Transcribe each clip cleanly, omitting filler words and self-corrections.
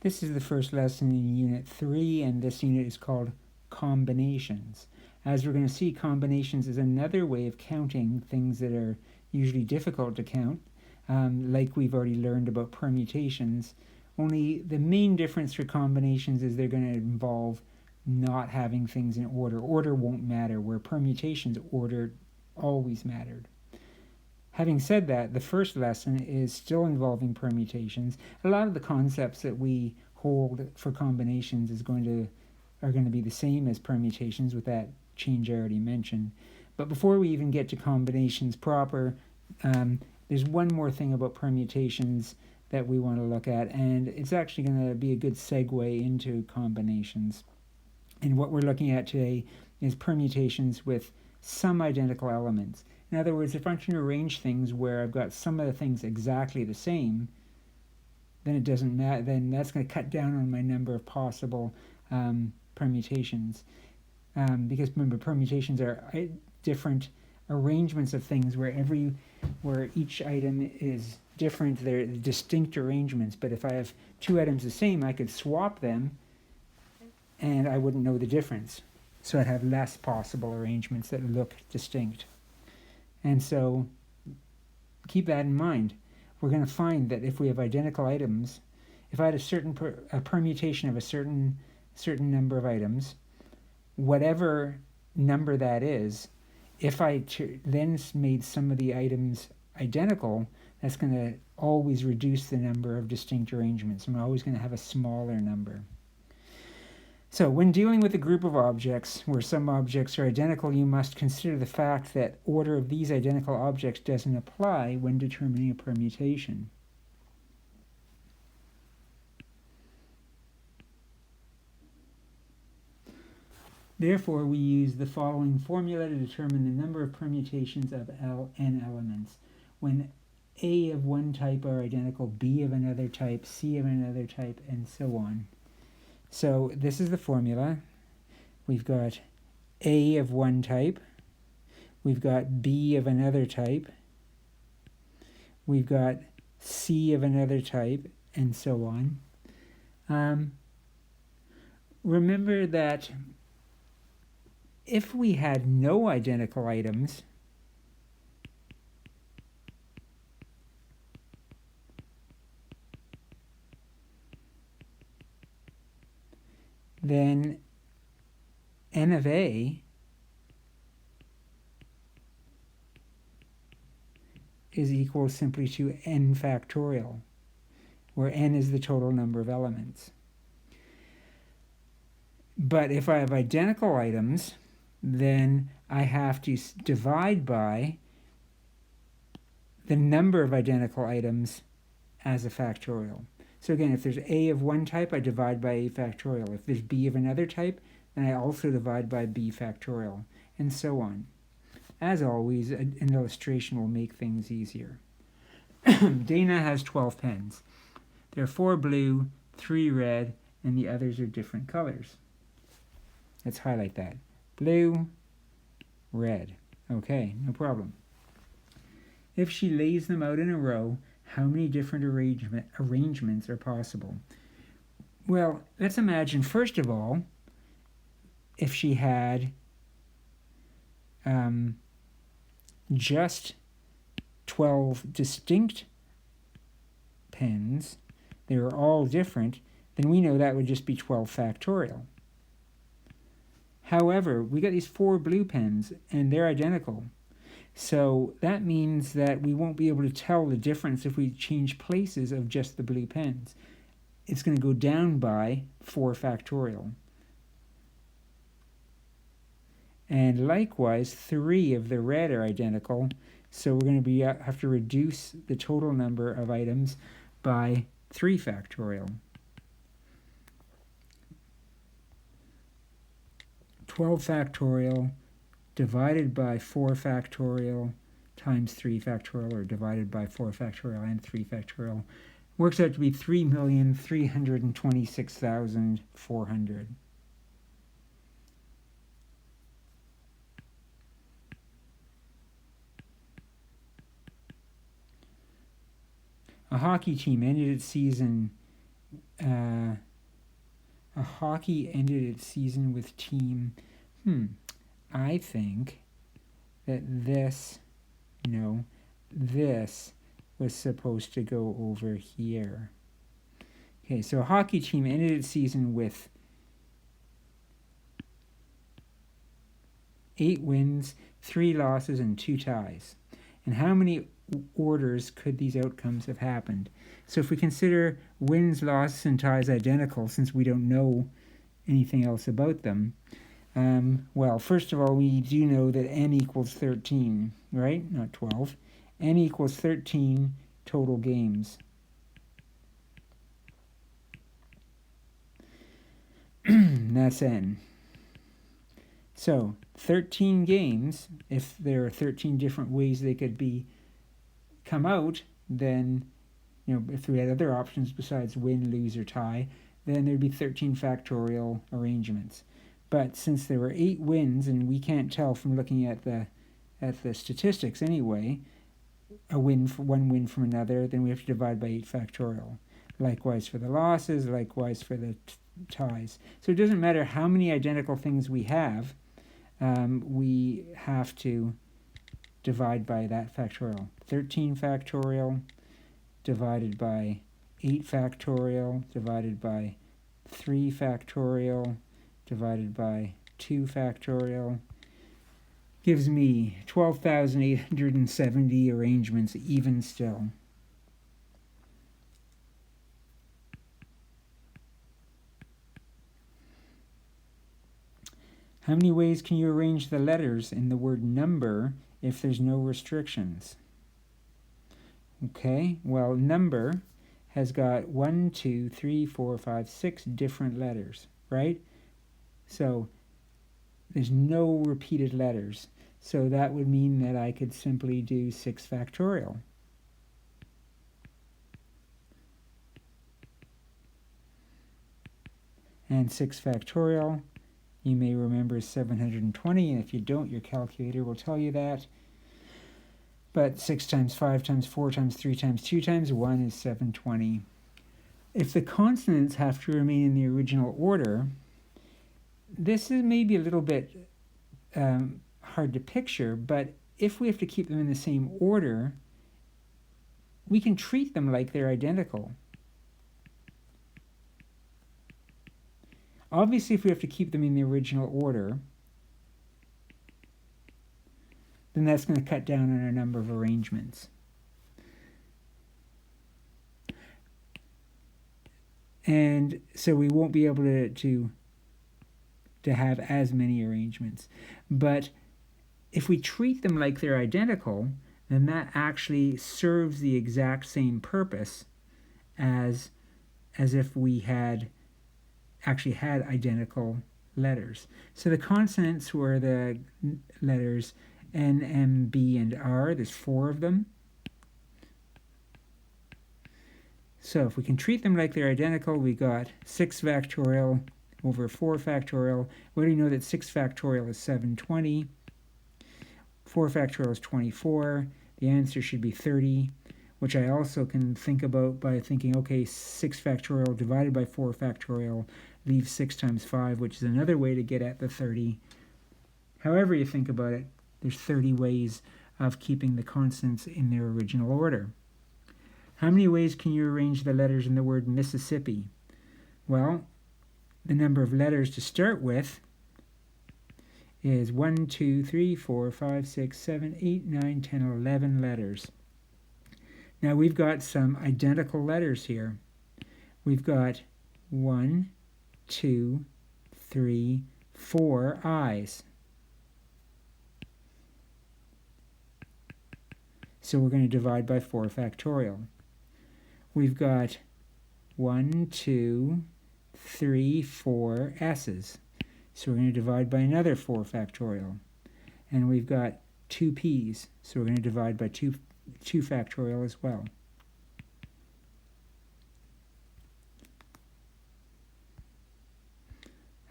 This is the first lesson in Unit 3, and this unit is called Combinations. As we're going to see, combinations is another way of counting things that are usually difficult to count, like we've already learned about permutations. Only the main difference for combinations is they're going to involve not having things in order. Order won't matter, where permutations, order always mattered. Having said that, the first lesson is still involving permutations. A lot of the concepts that we hold for combinations are going to be the same as permutations, with that change I already mentioned. But before we even get to combinations proper, there's one more thing about permutations that we want to look at, and it's actually going to be a good segue into combinations. And what we're looking at today is permutations with some identical elements. In other words, if I'm trying to arrange things where I've got some of the things exactly the same, then it doesn't matter. Then that's going to cut down on my number of possible permutations. Because remember, permutations are different arrangements of things where each item is different. They're distinct arrangements. But if I have two items the same, I could swap them, and I wouldn't know the difference. So I'd have less possible arrangements that look distinct. And so keep that in mind. We're going to find that if we have identical items, if I had a permutation of a certain number of items, whatever number that is, if I then made some of the items identical, that's going to always reduce the number of distinct arrangements. I'm always going to have a smaller number. So when dealing with a group of objects where some objects are identical, you must consider the fact that order of these identical objects doesn't apply when determining a permutation. Therefore, we use the following formula to determine the number of permutations of n elements. When A of one type are identical, B of another type, C of another type, and so on. So this is the formula. We've got A of one type. We've got B of another type. We've got C of another type, and so on. Remember that if we had no identical items, then n of A is equal simply to n factorial, where n is the total number of elements. But if I have identical items, then I have to divide by the number of identical items as a factorial. So again, if there's A of one type, I divide by A factorial. If there's B of another type, then I also divide by B factorial, and so on. As always, an illustration will make things easier. Dana has 12 pens. There are 4 blue, 3 red, and the others are different colors. Let's highlight that. Blue, red. Okay, no problem. If she lays them out in a row, how many different arrangements are possible? Well, let's imagine, first of all, if she had just 12 distinct pens, they were all different, then we know that would just be 12 factorial. However, we got these 4 blue pens, and they're identical. So that means that we won't be able to tell the difference if we change places of just the blue pens. It's going to go down by 4 factorial. And likewise, 3 of the red are identical, so we're going to have to reduce the total number of items by 3 factorial. 12 factorial divided by 4 factorial times 3 factorial, or divided by 4 factorial and 3 factorial, works out to be 3,326,400. A hockey team ended its season a hockey ended its season with team. I think that this was supposed to go over here. Okay, so a hockey team ended its season with 8 wins, 3 losses, and 2 ties. And how many orders could these outcomes have happened? So if we consider wins, losses, and ties identical, since we don't know anything else about them, well, first of all, we do know that n equals 13, right? Not 12. N equals 13 total games. That's n. So 13 games, if there are 13 different ways they could come out, then, if we had other options besides win, lose, or tie, then there'd be 13 factorial arrangements. But since there were 8 wins, and we can't tell from looking at the statistics anyway, one win from another, then we have to divide by 8 factorial. Likewise for the losses, likewise for the ties. So it doesn't matter how many identical things we have, we have to divide by that factorial. 13 factorial divided by 8 factorial divided by 3 factorial divided by 2 factorial gives me 12,870 arrangements even still. How many ways can you arrange the letters in the word number if there's no restrictions? Okay, well, number has got 1, 2, 3, 4, 5, 6 different letters, right? So there's no repeated letters. So that would mean that I could simply do 6 factorial. And 6 factorial, you may remember, is 720, and if you don't, your calculator will tell you that. But 6 times 5 times 4 times 3 times 2 times 1 is 720. If the consonants have to remain in the original order, this is maybe a little bit hard to picture, but if we have to keep them in the same order, we can treat them like they're identical. Obviously, if we have to keep them in the original order, then that's going to cut down on our number of arrangements. And so we won't be able to have as many arrangements. But if we treat them like they're identical, then that actually serves the exact same purpose as if we had actually had identical letters. So the consonants were the letters N, M, B, and R. There's 4 of them. So if we can treat them like they're identical, we got 6 factorial over 4 factorial. We already know that 6 factorial is 720. 4 factorial is 24. The answer should be 30, which I also can think about by thinking, okay, 6 factorial divided by 4 factorial leaves 6 times 5, which is another way to get at the 30. However you think about it, there's 30 ways of keeping the consonants in their original order. How many ways can you arrange the letters in the word Mississippi? Well, the number of letters to start with is 1, 2, 3, 4, 5, 6, 7, 8, 9, 10, 11 letters. Now we've got some identical letters here. We've got 1, 2, 3, 4 I's. So we're going to divide by 4 factorial. We've got 1, 2, 3, 4 S's. So we're going to divide by another 4 factorial. And we've got 2 P's. So we're going to divide by 2 factorial as well.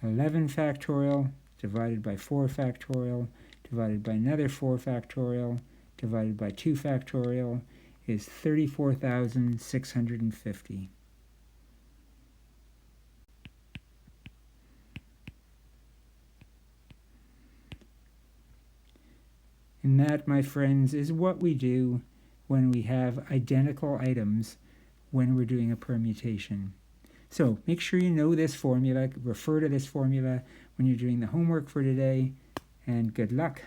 $11 factorial divided by 4 factorial divided by another 4 factorial divided by 2 factorial is 34,650. And that, my friends, is what we do when we have identical items when we're doing a permutation. So make sure you know this formula, refer to this formula when you're doing the homework for today, and good luck.